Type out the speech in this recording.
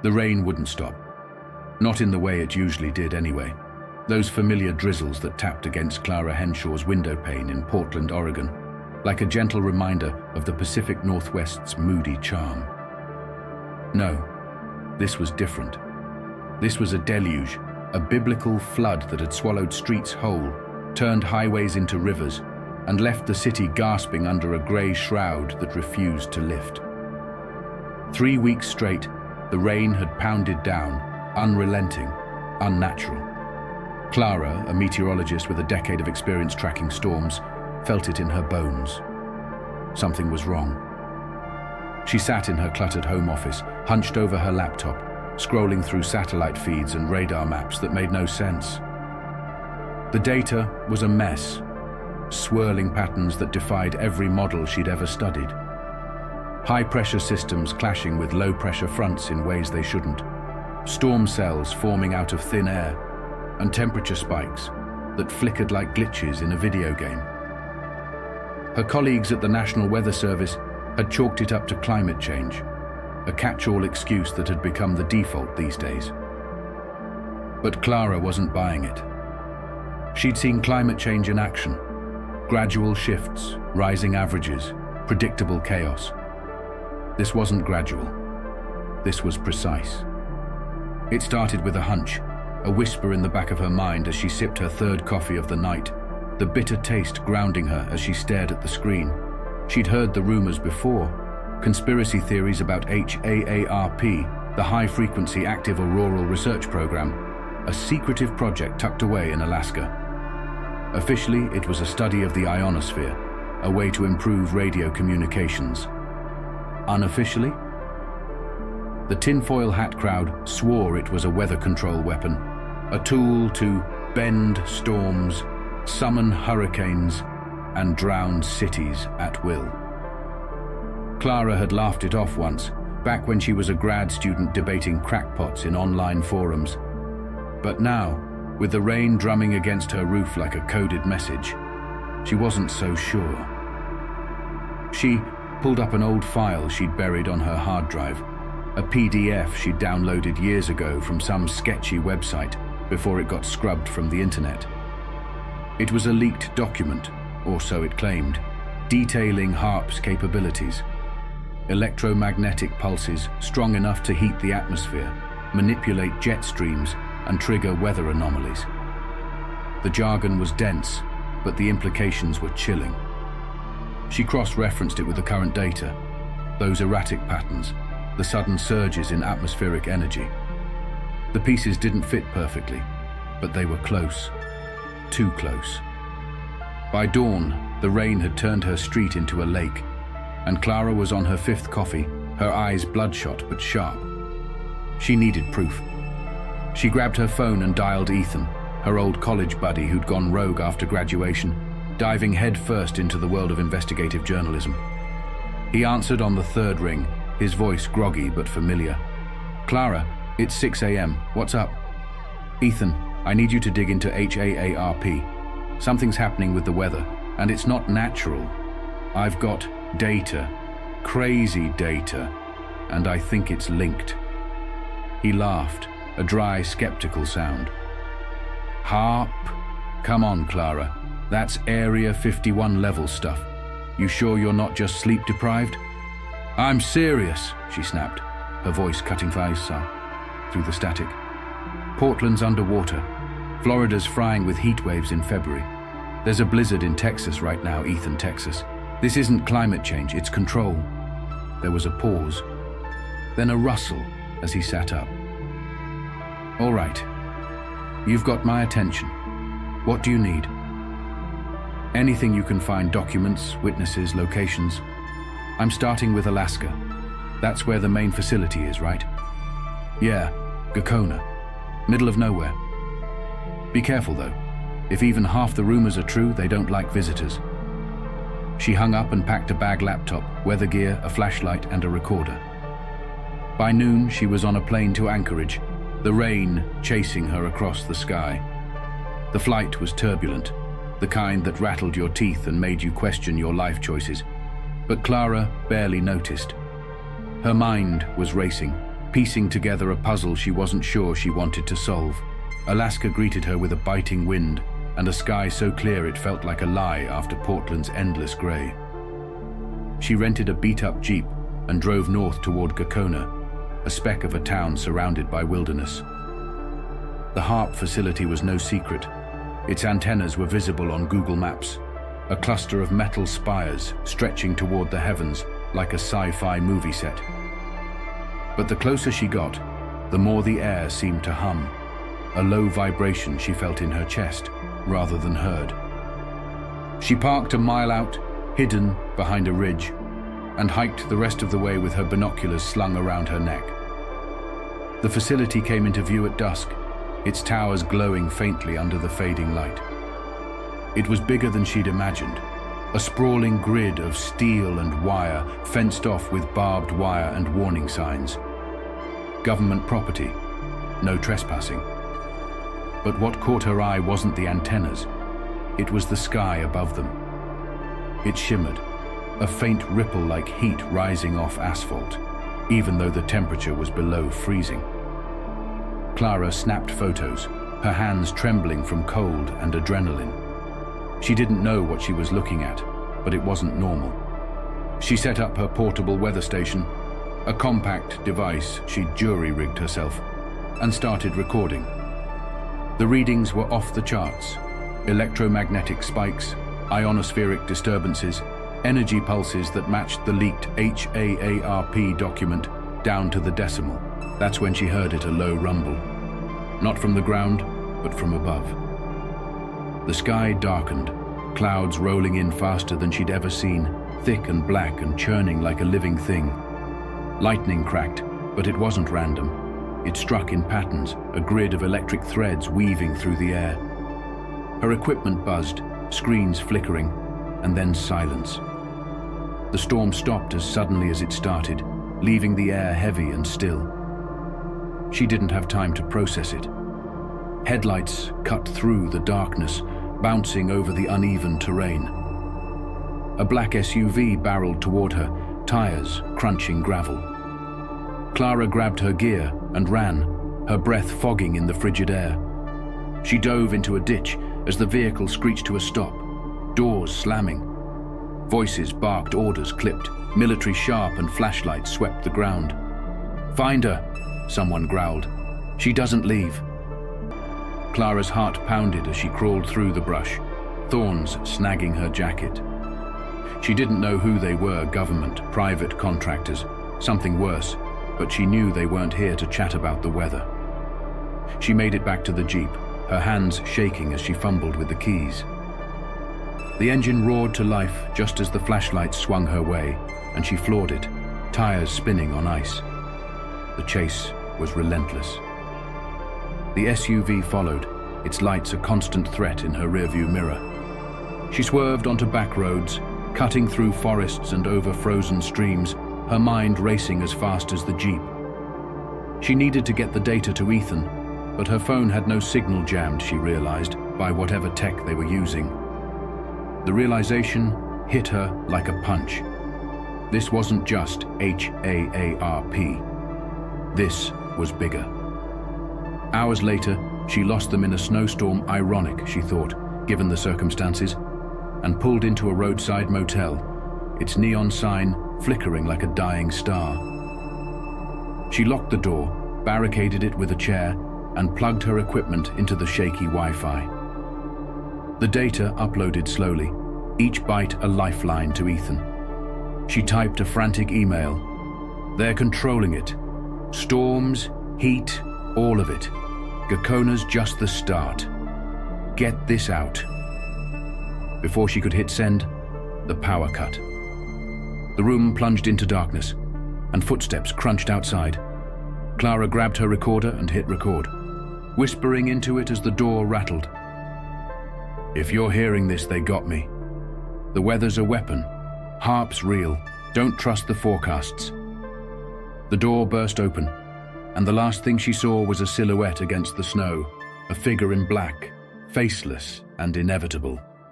The rain wouldn't stop. Not in the way it usually did anyway. Those familiar drizzles that tapped against Clara Henshaw's window pane in Portland, Oregon, like a gentle reminder of the Pacific Northwest's moody charm. No, this was different. This was a deluge, a biblical flood that had swallowed streets whole, turned highways into rivers, and left the city gasping under a grey shroud that refused to lift. 3 weeks straight, the rain had pounded down, unrelenting, unnatural. Clara, a meteorologist with a decade of experience tracking storms, felt it in her bones. Something was wrong. She sat in her cluttered home office, hunched over her laptop, scrolling through satellite feeds and radar maps that made no sense. The data was a mess, swirling patterns that defied every model she'd ever studied. High-pressure systems clashing with low-pressure fronts in ways they shouldn't. Storm cells forming out of thin air, and temperature spikes that flickered like glitches in a video game. Her colleagues at the National Weather Service had chalked it up to climate change, a catch-all excuse that had become the default these days. But Clara wasn't buying it. She'd seen climate change in action. Gradual shifts, rising averages, predictable chaos. This wasn't gradual. This was precise. It started with a hunch, a whisper in the back of her mind as she sipped her third coffee of the night, the bitter taste grounding her as she stared at the screen. She'd heard the rumors before, conspiracy theories about HAARP, the High-Frequency Active Auroral Research Program, a secretive project tucked away in Alaska. Officially, it was a study of the ionosphere, a way to improve radio communications. Unofficially, the tinfoil hat crowd swore it was a weather control weapon, a tool to bend storms, summon hurricanes, and drown cities at will. Clara had laughed it off once, back when she was a grad student debating crackpots in online forums. But now, with the rain drumming against her roof like a coded message, she wasn't so sure. She pulled up an old file she'd buried on her hard drive, a PDF she'd downloaded years ago from some sketchy website before it got scrubbed from the internet. It was a leaked document, or so it claimed, detailing HAARP's capabilities. Electromagnetic pulses strong enough to heat the atmosphere, manipulate jet streams, and trigger weather anomalies. The jargon was dense, but the implications were chilling. She cross-referenced it with the current data, those erratic patterns, the sudden surges in atmospheric energy. The pieces didn't fit perfectly, but they were close. Too close. By dawn, the rain had turned her street into a lake, and Clara was on her fifth coffee, her eyes bloodshot but sharp. She needed proof. She grabbed her phone and dialed Ethan, her old college buddy who'd gone rogue after graduation, diving headfirst into the world of investigative journalism. He answered on the third ring, his voice groggy but familiar. "Clara, it's 6 a.m. What's up?" "Ethan, I need you to dig into HAARP. Something's happening with the weather, and it's not natural. I've got data, crazy data, and I think it's linked." He laughed, a dry, skeptical sound. "HAARP? Come on, Clara. That's Area 51 level stuff. You sure you're not just sleep-deprived?" "I'm serious," she snapped, her voice cutting through the static. "Portland's underwater. Florida's frying with heat waves in February. There's a blizzard in Texas right now, Ethan, Texas. This isn't climate change, it's control." There was a pause, then a rustle as he sat up. "All right. You've got my attention. What do you need?" "Anything you can find, documents, witnesses, locations. I'm starting with Alaska. That's where the main facility is, right?" "Yeah, Gakona. Middle of nowhere. Be careful, though. If even half the rumors are true, they don't like visitors." She hung up and packed a bag laptop, weather gear, a flashlight, and a recorder. By noon, she was on a plane to Anchorage, the rain chasing her across the sky. The flight was turbulent, the kind that rattled your teeth and made you question your life choices. But Clara barely noticed. Her mind was racing, piecing together a puzzle she wasn't sure she wanted to solve. Alaska greeted her with a biting wind and a sky so clear it felt like a lie after Portland's endless grey. She rented a beat-up Jeep and drove north toward Gakona, a speck of a town surrounded by wilderness. The HAARP facility was no secret. Its antennas were visible on Google Maps, a cluster of metal spires stretching toward the heavens like a sci-fi movie set. But the closer she got, the more the air seemed to hum, a low vibration she felt in her chest rather than heard. She parked a mile out, hidden behind a ridge, and hiked the rest of the way with her binoculars slung around her neck. The facility came into view at dusk, its towers glowing faintly under the fading light. It was bigger than she'd imagined, a sprawling grid of steel and wire fenced off with barbed wire and warning signs. Government property, no trespassing. But what caught her eye wasn't the antennas, it was the sky above them. It shimmered, a faint ripple like heat rising off asphalt, even though the temperature was below freezing. Clara snapped photos, her hands trembling from cold and adrenaline. She didn't know what she was looking at, but it wasn't normal. She set up her portable weather station, a compact device she'd jury-rigged herself, and started recording. The readings were off the charts: electromagnetic spikes, ionospheric disturbances, energy pulses that matched the leaked HAARP document down to the decimal. That's when she heard it, a low rumble. Not from the ground, but from above. The sky darkened, clouds rolling in faster than she'd ever seen, thick and black and churning like a living thing. Lightning cracked, but it wasn't random. It struck in patterns, a grid of electric threads weaving through the air. Her equipment buzzed, screens flickering, and then silence. The storm stopped as suddenly as it started, leaving the air heavy and still. She didn't have time to process it. Headlights cut through the darkness, bouncing over the uneven terrain. A black SUV barreled toward her, tires crunching gravel. Clara grabbed her gear and ran, her breath fogging in the frigid air. She dove into a ditch as the vehicle screeched to a stop, doors slamming. Voices barked, orders clipped, military sharp and flashlights swept the ground. "Find her," someone growled. "She doesn't leave." Clara's heart pounded as she crawled through the brush, thorns snagging her jacket. She didn't know who they were, government, private contractors, something worse, but she knew they weren't here to chat about the weather. She made it back to the Jeep, her hands shaking as she fumbled with the keys. The engine roared to life just as the flashlight swung her way, and she floored it, tires spinning on ice. The chase was relentless. The SUV followed, its lights a constant threat in her rearview mirror. She swerved onto back roads, cutting through forests and over frozen streams, her mind racing as fast as the Jeep. She needed to get the data to Ethan, but her phone had no signal, jammed, she realized, by whatever tech they were using. The realization hit her like a punch. This wasn't just HAARP. This was bigger. Hours later, she lost them in a snowstorm, ironic, she thought, given the circumstances, and pulled into a roadside motel, its neon sign flickering like a dying star. She locked the door, barricaded it with a chair, and plugged her equipment into the shaky Wi-Fi. The data uploaded slowly, each byte a lifeline to Ethan. She typed a frantic email. "They're controlling it. Storms, heat, all of it. Gakona's just the start. Get this out." Before she could hit send, the power cut. The room plunged into darkness, and footsteps crunched outside. Clara grabbed her recorder and hit record, whispering into it as the door rattled. "If you're hearing this, they got me. The weather's a weapon. HAARP's real. Don't trust the forecasts." The door burst open, and the last thing she saw was a silhouette against the snow, a figure in black, faceless and inevitable.